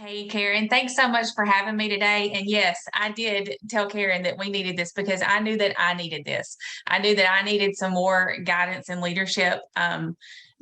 Hey, Karen, thanks so much for having me today. And yes, I did tell Karen that we needed this because I knew that I needed this. I knew that I needed some more guidance and leadership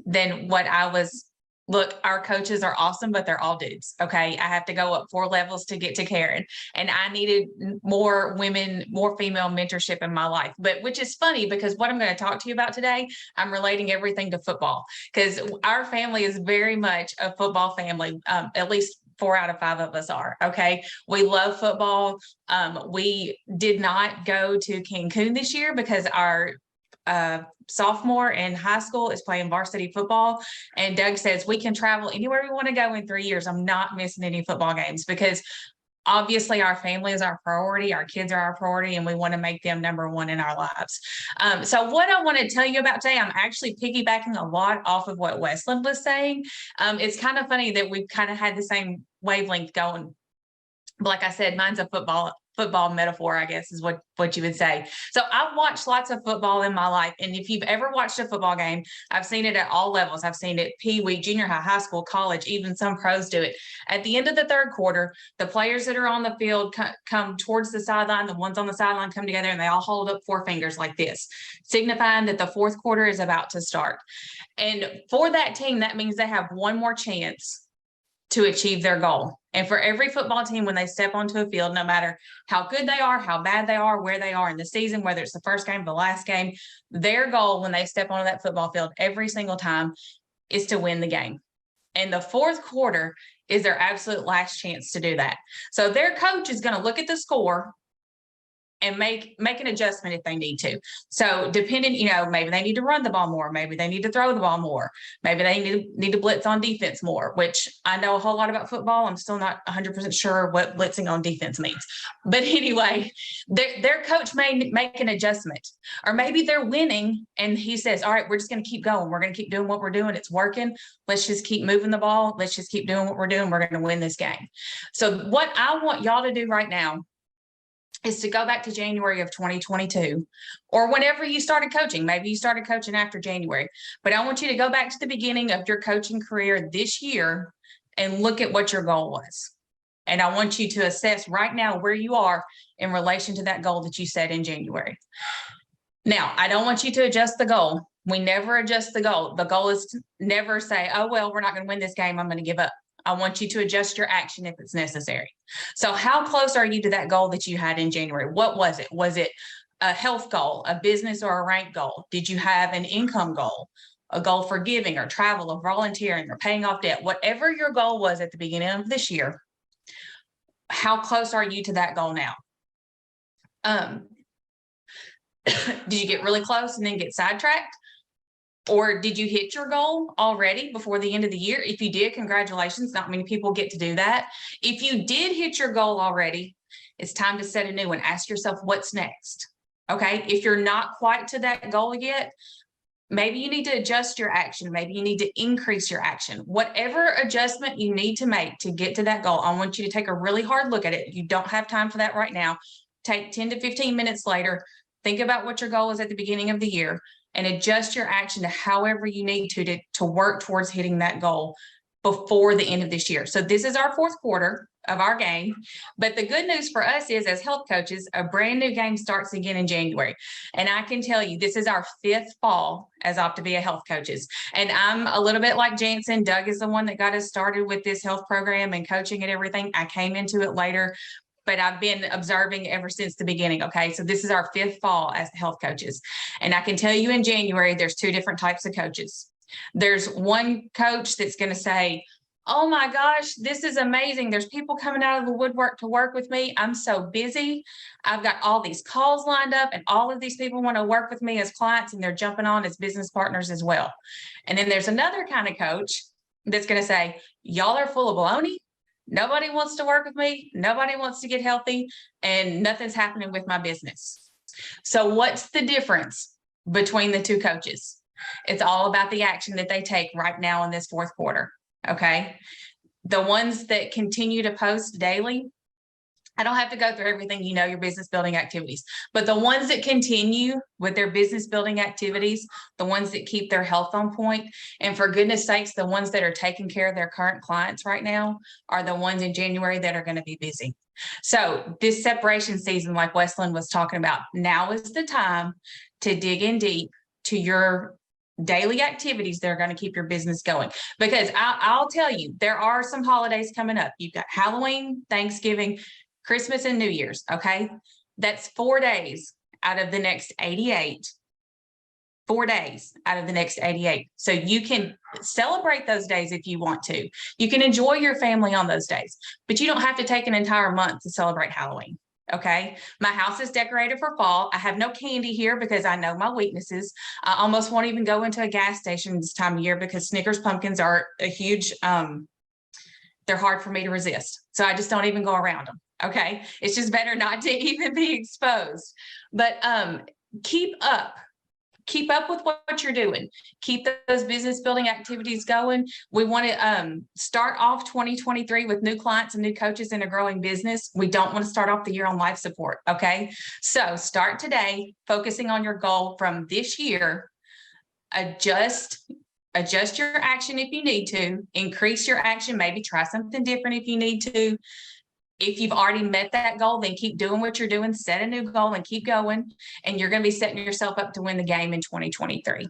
than what I was. Look, our coaches are awesome, but they're all dudes. Okay. I have to go up 4 levels to get to Karen. And I needed more women, more female mentorship in my life. But which is funny because what I'm going to talk to you about today, I'm relating everything to football because our family is very much a football family, at least 4 out of 5 of us are. Okay. We love football. We did not go to Cancun this year because our sophomore in high school is playing varsity football. And Doug says we can travel anywhere we want to go in 3 years. I'm not missing any football games because obviously our family is our priority, our kids are our priority, and we want to make them number one in our lives. So what I want to tell you about today, I'm actually piggybacking a lot off of what Westland was saying. It's kind of funny that we've kind of had the same wavelength going. Like I said, mine's a football metaphor, I guess is what you would say. So I've watched lots of football in my life. And if you've ever watched a football game, I've seen it at all levels. I've seen it pee-wee, junior high, high school, college, even some pros do it. At the end of the third quarter, the players that are on the field come towards the sideline. The ones on the sideline come together and they all hold up 4 fingers like this, signifying that the fourth quarter is about to start. And for that team, that means they have one more chance to achieve their goal. And for every football team, when they step onto a field, no matter how good they are, how bad they are, where they are in the season, whether it's the first game, the last game, their goal when they step onto that football field every single time is to win the game. And the fourth quarter is their absolute last chance to do that. So their coach is going to look at the score and make an adjustment if they need to. So depending, maybe they need to run the ball more. Maybe they need to throw the ball more. Maybe they need to blitz on defense more, which I know a whole lot about football. I'm still not 100% sure what blitzing on defense means. But anyway, their coach may make an adjustment. Or maybe they're winning and he says, all right, we're just going to keep going. We're going to keep doing what we're doing. It's working. Let's just keep moving the ball. Let's just keep doing what we're doing. We're going to win this game. So what I want y'all to do right now is to go back to January of 2022 or whenever you started coaching. Maybe you started coaching after January, but I want you to go back to the beginning of your coaching career this year and look at what your goal was. And I want you to assess right now where you are in relation to that goal that you set in January. Now, I don't want you to adjust the goal. We never adjust the goal. The goal is to never say, oh, well, we're not going to win this game. I'm going to give up. I want you to adjust your action if it's necessary. So how close are you to that goal that you had in January? What was it? Was it a health goal, a business or a rank goal? Did you have an income goal, a goal for giving or travel or volunteering or paying off debt? Whatever your goal was at the beginning of this year, how close are you to that goal now? Did you get really close and then get sidetracked? Or did you hit your goal already before the end of the year? If you did, congratulations. Not many people get to do that. If you did hit your goal already, it's time to set a new one. Ask yourself, what's next? Okay. If you're not quite to that goal yet, maybe you need to adjust your action. Maybe you need to increase your action. Whatever adjustment you need to make to get to that goal, I want you to take a really hard look at it. You don't have time for that right now. Take 10 to 15 minutes later. Think about what your goal is at the beginning of the year and adjust your action to however you need to work towards hitting that goal before the end of this year. So this is our fourth quarter of our game. But the good news for us is, as health coaches, a brand new game starts again in January. And I can tell you, this is our 5th fall as Optavia health coaches. And I'm a little bit like Jansen. Doug is the one that got us started with this health program and coaching and everything. I came into it later, but I've been observing ever since the beginning. Okay. So this is our 5th fall as health coaches. And I can tell you in January, there's 2 different types of coaches. There's one coach that's going to say, oh my gosh, this is amazing. There's people coming out of the woodwork to work with me. I'm so busy. I've got all these calls lined up and all of these people want to work with me as clients and they're jumping on as business partners as well. And then there's another kind of coach that's going to say, y'all are full of baloney. Nobody wants to work with me. Nobody wants to get healthy and nothing's happening with my business. So what's the difference between the 2 coaches? It's all about the action that they take right now in this fourth quarter. Okay. The ones that continue to post daily, I don't have to go through everything, your business building activities, but the ones that continue with their business building activities, the ones that keep their health on point, and for goodness sakes, the ones that are taking care of their current clients right now are the ones in January that are going to be busy. So this separation season, like Westland was talking about, now is the time to dig in deep to your daily activities that are going to keep your business going. Because I'll tell you, there are some holidays coming up. You've got Halloween, Thanksgiving, Christmas, and New Year's. Okay. That's 4 days out of the next 88. 4 days out of the next 88. So you can celebrate those days if you want to. You can enjoy your family on those days, but you don't have to take an entire month to celebrate Halloween. Okay. My house is decorated for fall. I have no candy here because I know my weaknesses. I almost won't even go into a gas station this time of year because Snickers pumpkins are a huge, they're hard for me to resist. So I just don't even go around them. Okay. It's just better not to even be exposed, but keep up with what you're doing. Keep those business building activities going. We want to start off 2023 with new clients and new coaches in a growing business. We don't want to start off the year on life support. Okay. So start today, focusing on your goal from this year. Adjust your action if you need to, increase your action, maybe try something different if you need to. If you've already met that goal, then keep doing what you're doing, set a new goal and keep going. And you're going to be setting yourself up to win the game in 2023.